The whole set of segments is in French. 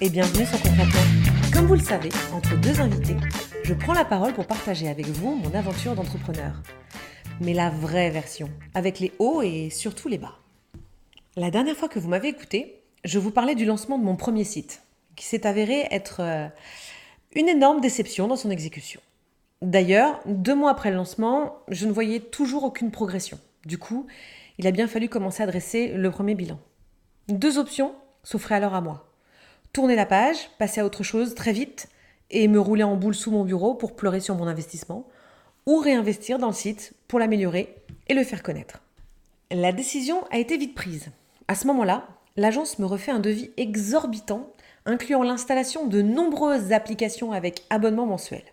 et bienvenue sur Concrètement. Comme vous le savez, entre deux invités, je prends la parole pour partager avec vous mon aventure d'entrepreneur. Mais la vraie version, avec les hauts et surtout les bas. La dernière fois que vous m'avez écouté, je vous parlais du lancement de mon premier site, qui s'est avéré être une énorme déception dans son exécution. D'ailleurs, 2 mois après le lancement, je ne voyais toujours aucune progression. Du coup, il a bien fallu commencer à dresser le premier bilan. 2 options s'offraient alors à moi. Tourner la page, passer à autre chose très vite et me rouler en boule sous mon bureau pour pleurer sur mon investissement, ou réinvestir dans le site pour l'améliorer et le faire connaître. La décision a été vite prise. À ce moment-là, l'agence me refait un devis exorbitant, incluant l'installation de nombreuses applications avec abonnement mensuel.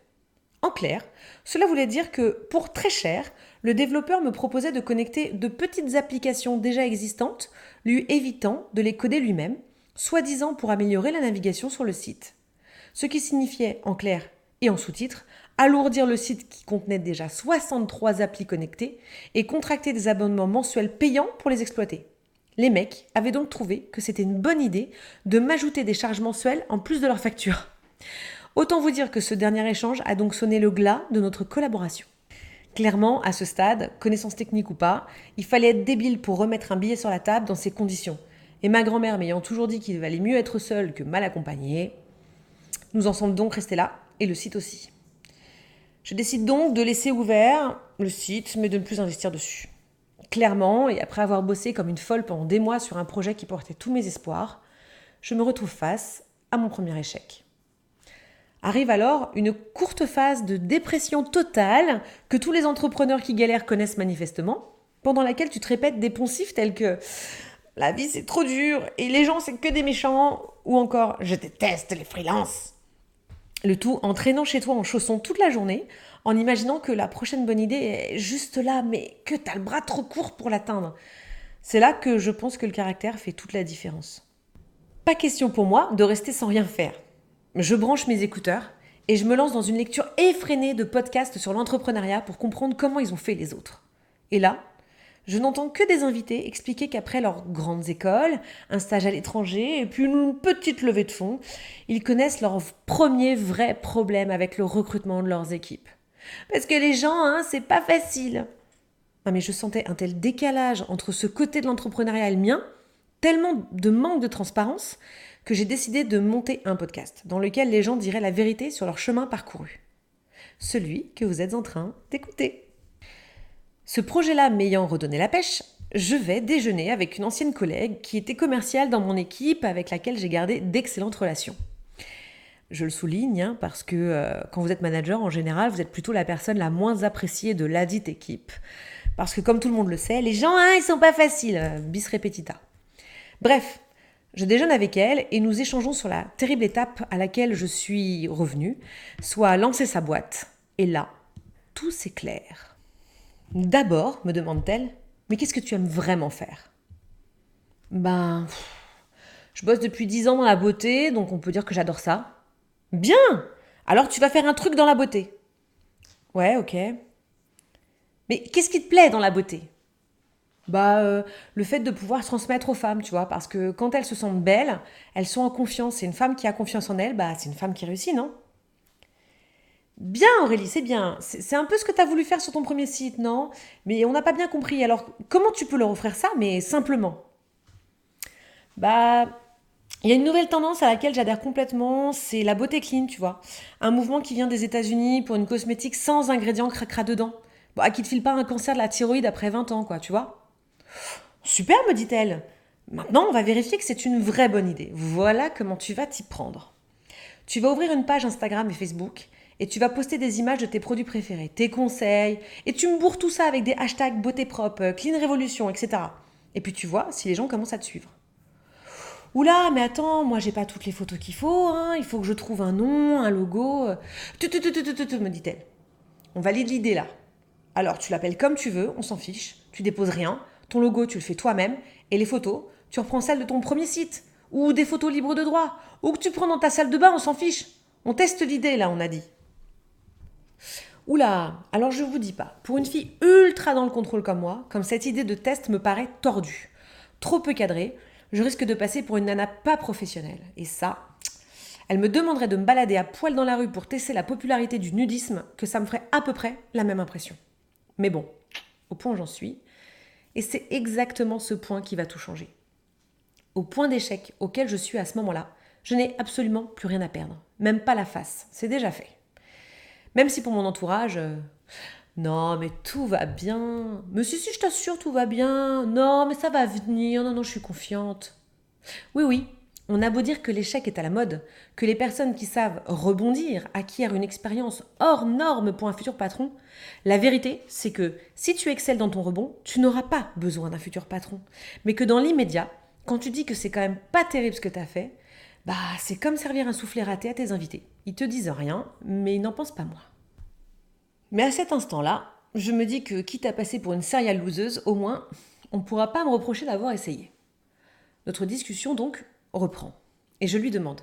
En clair, cela voulait dire que, pour très cher, le développeur me proposait de connecter de petites applications déjà existantes, lui évitant de les coder lui-même, soi-disant pour améliorer la navigation sur le site. Ce qui signifiait, en clair et en sous-titres, alourdir le site qui contenait déjà 63 applis connectées et contracter des abonnements mensuels payants pour les exploiter. Les mecs avaient donc trouvé que c'était une bonne idée de m'ajouter des charges mensuelles en plus de leur facture. Autant vous dire que ce dernier échange a donc sonné le glas de notre collaboration. Clairement, à ce stade, connaissance technique ou pas, il fallait être débile pour remettre un billet sur la table dans ces conditions. Et ma grand-mère m'ayant toujours dit qu'il valait mieux être seul que mal accompagné, nous en sommes donc restés là, et le site aussi. Je décide donc de laisser ouvert le site, mais de ne plus investir dessus. Clairement, et après avoir bossé comme une folle pendant des mois sur un projet qui portait tous mes espoirs, je me retrouve face à mon premier échec. Arrive alors une courte phase de dépression totale que tous les entrepreneurs qui galèrent connaissent manifestement, pendant laquelle tu te répètes des poncifs tels que « la vie c'est trop dur et les gens c'est que des méchants » ou encore « je déteste les freelances ». Le tout en traînant chez toi en chaussons toute la journée, en imaginant que la prochaine bonne idée est juste là, mais que t'as le bras trop court pour l'atteindre. C'est là que je pense que le caractère fait toute la différence. Pas question pour moi de rester sans rien faire. Je branche mes écouteurs et je me lance dans une lecture effrénée de podcasts sur l'entrepreneuriat pour comprendre comment ils ont fait les autres. Et là, je n'entends que des invités expliquer qu'après leurs grandes écoles, un stage à l'étranger et puis une petite levée de fonds, ils connaissent leur premier vrai problème avec le recrutement de leurs équipes. Parce que les gens, c'est pas facile. Non mais je sentais un tel décalage entre ce côté de l'entrepreneuriat et le mien, tellement de manque de transparence, que j'ai décidé de monter un podcast dans lequel les gens diraient la vérité sur leur chemin parcouru. Celui que vous êtes en train d'écouter. Ce projet-là m'ayant redonné la pêche, je vais déjeuner avec une ancienne collègue qui était commerciale dans mon équipe avec laquelle j'ai gardé d'excellentes relations. Je le souligne parce que quand vous êtes manager, en général, vous êtes plutôt la personne la moins appréciée de ladite équipe. Parce que comme tout le monde le sait, les gens, ils sont pas faciles, bis repetita. Bref, je déjeune avec elle et nous échangeons sur la terrible étape à laquelle je suis revenue, soit lancer sa boîte. Et là, tout s'éclaire. D'abord, me demande-t-elle, mais qu'est-ce que tu aimes vraiment faire ? Je bosse depuis 10 ans dans la beauté, donc on peut dire que j'adore ça. Bien ! Alors tu vas faire un truc dans la beauté. Ouais, ok. Mais qu'est-ce qui te plaît dans la beauté ? Le fait de pouvoir transmettre aux femmes, tu vois, parce que quand elles se sentent belles, elles sont en confiance. Et une femme qui a confiance en elle, c'est une femme qui réussit, non ? Bien Aurélie, c'est bien. C'est un peu ce que tu as voulu faire sur ton premier site, non ? Mais on n'a pas bien compris. Alors, comment tu peux leur offrir ça, mais simplement ? Il y a une nouvelle tendance à laquelle j'adhère complètement, c'est la beauté clean, tu vois. Un mouvement qui vient des États-Unis pour une cosmétique sans ingrédients cracra dedans. Qui te file pas un cancer de la thyroïde après 20 ans, quoi, tu vois ? Super, me dit-elle. Maintenant, on va vérifier que c'est une vraie bonne idée. Voilà comment tu vas t'y prendre. Tu vas ouvrir une page Instagram et Facebook et tu vas poster des images de tes produits préférés, tes conseils, et tu me bourres tout ça avec des hashtags beauté propre, clean révolution, etc. Et puis tu vois si les gens commencent à te suivre. Oula, mais attends, moi j'ai pas toutes les photos qu'il faut, il faut que je trouve un nom, un logo. Me dit-elle. On valide l'idée là. Alors tu l'appelles comme tu veux, on s'en fiche, tu déposes rien. Ton logo, tu le fais toi-même. Et les photos, tu reprends celles de ton premier site. Ou des photos libres de droit. Ou que tu prends dans ta salle de bain, on s'en fiche. On teste l'idée, là, on a dit. Oula, alors je vous dis pas. Pour une fille ultra dans le contrôle comme moi, comme cette idée de test me paraît tordue. Trop peu cadrée, je risque de passer pour une nana pas professionnelle. Et ça, Elle me demanderait de me balader à poil dans la rue pour tester la popularité du nudisme, que ça me ferait à peu près la même impression. Mais bon, au point où j'en suis, et c'est exactement ce point qui va tout changer. Au point d'échec auquel je suis à ce moment-là, je n'ai absolument plus rien à perdre. Même pas la face, c'est déjà fait. Même si pour mon entourage, non mais tout va bien. Mais si, je t'assure, tout va bien. Non mais ça va venir, non, je suis confiante. Oui, on a beau dire que l'échec est à la mode, que les personnes qui savent rebondir acquièrent une expérience hors norme pour un futur patron, la vérité, c'est que si tu excelles dans ton rebond, tu n'auras pas besoin d'un futur patron. Mais que dans l'immédiat, quand tu dis que c'est quand même pas terrible ce que tu as fait, c'est comme servir un soufflé raté à tes invités. Ils te disent rien, mais ils n'en pensent pas moins. Mais à cet instant-là, je me dis que quitte à passer pour une serial loseuse, au moins, on ne pourra pas me reprocher d'avoir essayé. Notre discussion donc reprend. Et je lui demande.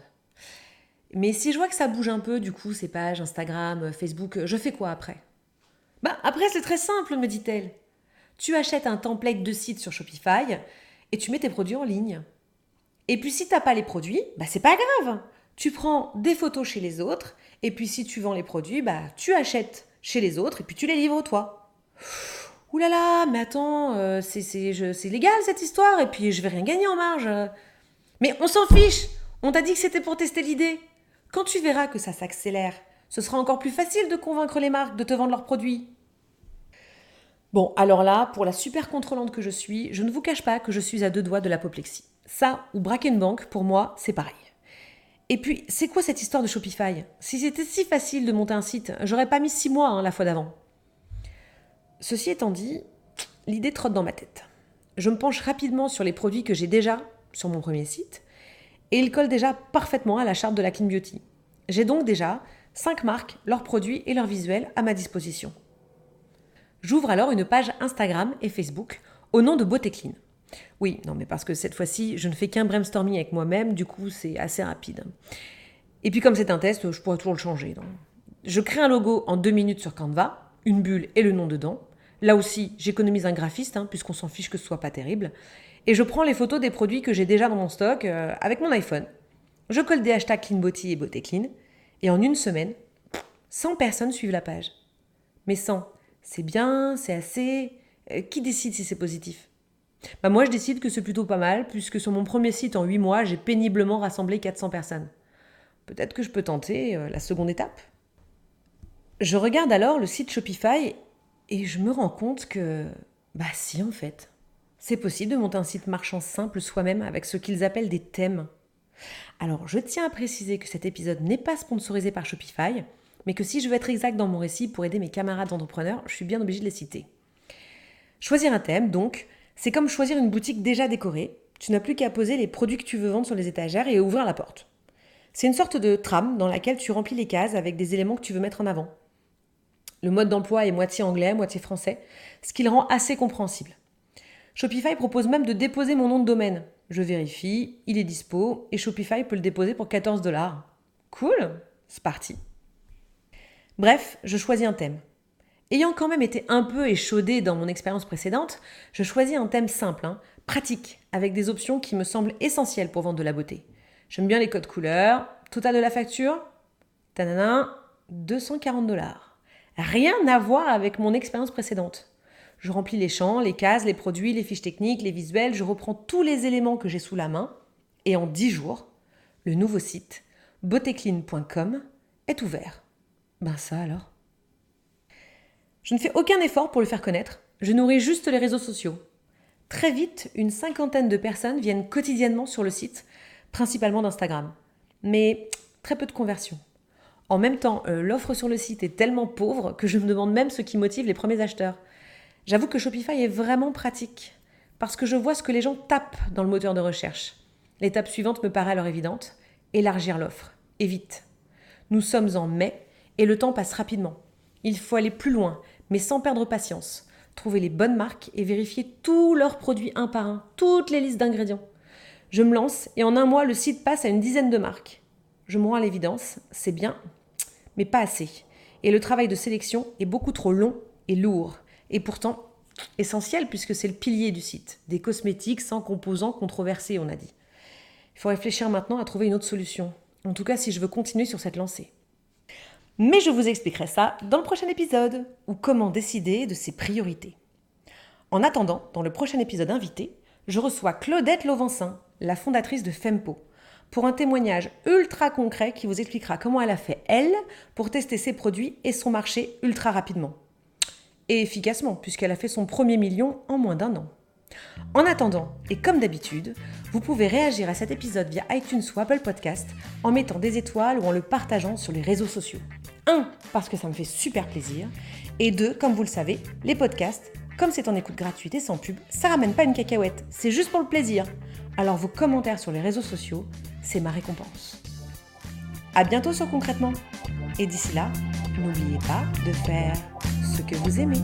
Mais si je vois que ça bouge un peu, du coup, ces pages, Instagram, Facebook, je fais quoi après ? Après c'est très simple, me dit-elle. Tu achètes un template de site sur Shopify et tu mets tes produits en ligne. Et puis si t'as pas les produits, c'est pas grave. Tu prends des photos chez les autres et puis si tu vends les produits, tu achètes chez les autres et puis tu les livres toi. Ouh là là, mais attends, c'est légal cette histoire et puis je vais rien gagner en marge. Mais on s'en fiche. On t'a dit que c'était pour tester l'idée. Quand tu verras que ça s'accélère, ce sera encore plus facile de convaincre les marques de te vendre leurs produits. Bon, alors là, pour la super contrôlante que je suis, je ne vous cache pas que je suis à 2 doigts de l'apoplexie. Ça, ou braquer une banque, pour moi, c'est pareil. Et puis, c'est quoi cette histoire de Shopify ? Si c'était si facile de monter un site, j'aurais pas mis 6 mois la fois d'avant. Ceci étant dit, l'idée trotte dans ma tête. Je me penche rapidement sur les produits que j'ai déjà sur mon premier site, et ils collent déjà parfaitement à la charte de la Clean Beauty. J'ai donc déjà 5 marques, leurs produits et leurs visuels à ma disposition. J'ouvre alors une page Instagram et Facebook au nom de Beauté Clean. Oui, non mais parce que cette fois-ci, je ne fais qu'un brainstorming avec moi-même, du coup c'est assez rapide. Et puis comme c'est un test, je pourrais toujours le changer. Donc. Je crée un logo en 2 minutes sur Canva, une bulle et le nom dedans. Là aussi, j'économise un graphiste, puisqu'on s'en fiche que ce soit pas terrible. Et je prends les photos des produits que j'ai déjà dans mon stock avec mon iPhone. Je colle des hashtags Clean Beauty et Beauté Clean. Et en une semaine, 100 personnes suivent la page. Mais 100, c'est bien, c'est assez. Qui décide si c'est positif ? Moi, je décide que c'est plutôt pas mal, puisque sur mon premier site, en 8 mois, j'ai péniblement rassemblé 400 personnes. Peut-être que je peux tenter la seconde étape. Je regarde alors le site Shopify et je me rends compte que, si en fait, c'est possible de monter un site marchand simple soi-même avec ce qu'ils appellent des thèmes. Alors, je tiens à préciser que cet épisode n'est pas sponsorisé par Shopify, mais que si je veux être exact dans mon récit pour aider mes camarades entrepreneurs, je suis bien obligée de les citer. Choisir un thème, donc, c'est comme choisir une boutique déjà décorée. Tu n'as plus qu'à poser les produits que tu veux vendre sur les étagères et ouvrir la porte. C'est une sorte de trame dans laquelle tu remplis les cases avec des éléments que tu veux mettre en avant. Le mode d'emploi est moitié anglais, moitié français, ce qui le rend assez compréhensible. Shopify propose même de déposer mon nom de domaine. Je vérifie, il est dispo et Shopify peut le déposer pour 14$. Cool, c'est parti. Bref, je choisis un thème. Ayant quand même été un peu échaudée dans mon expérience précédente, je choisis un thème simple, pratique, avec des options qui me semblent essentielles pour vendre de la beauté. J'aime bien les codes couleurs. Total de la facture, 240$. Rien à voir avec mon expérience précédente. Je remplis les champs, les cases, les produits, les fiches techniques, les visuels, je reprends tous les éléments que j'ai sous la main et en 10 jours, le nouveau site beautéclean.com est ouvert. Ça alors. Je ne fais aucun effort pour le faire connaître, je nourris juste les réseaux sociaux. Très vite, une 50aine de personnes viennent quotidiennement sur le site, principalement d'Instagram. Mais très peu de conversions. En même temps, l'offre sur le site est tellement pauvre que je me demande même ce qui motive les premiers acheteurs. J'avoue que Shopify est vraiment pratique, parce que je vois ce que les gens tapent dans le moteur de recherche. L'étape suivante me paraît alors évidente, élargir l'offre, et vite. Nous sommes en mai, et le temps passe rapidement. Il faut aller plus loin, mais sans perdre patience. Trouver les bonnes marques et vérifier tous leurs produits un par un, toutes les listes d'ingrédients. Je me lance, et en un mois, le site passe à une 10aine de marques. Je me rends à l'évidence, c'est bien, mais pas assez. Et le travail de sélection est beaucoup trop long et lourd. Et pourtant, essentiel puisque c'est le pilier du site. Des cosmétiques sans composants controversés, on a dit. Il faut réfléchir maintenant à trouver une autre solution. En tout cas, si je veux continuer sur cette lancée. Mais je vous expliquerai ça dans le prochain épisode, ou comment décider de ses priorités. En attendant, dans le prochain épisode invité, je reçois Claudette Lauvencin, la fondatrice de Fempo, pour un témoignage ultra concret qui vous expliquera comment elle a fait, elle, pour tester ses produits et son marché ultra rapidement. Et efficacement, puisqu'elle a fait son premier million en moins d'1 an. En attendant, et comme d'habitude, vous pouvez réagir à cet épisode via iTunes ou Apple Podcast en mettant des étoiles ou en le partageant sur les réseaux sociaux. 1, parce que ça me fait super plaisir. Et 2, comme vous le savez, les podcasts, comme c'est en écoute gratuite et sans pub, ça ramène pas une cacahuète, c'est juste pour le plaisir. Alors vos commentaires sur les réseaux sociaux, c'est ma récompense. À bientôt sur Concrètement. Et d'ici là, n'oubliez pas de faire ce que vous aimez.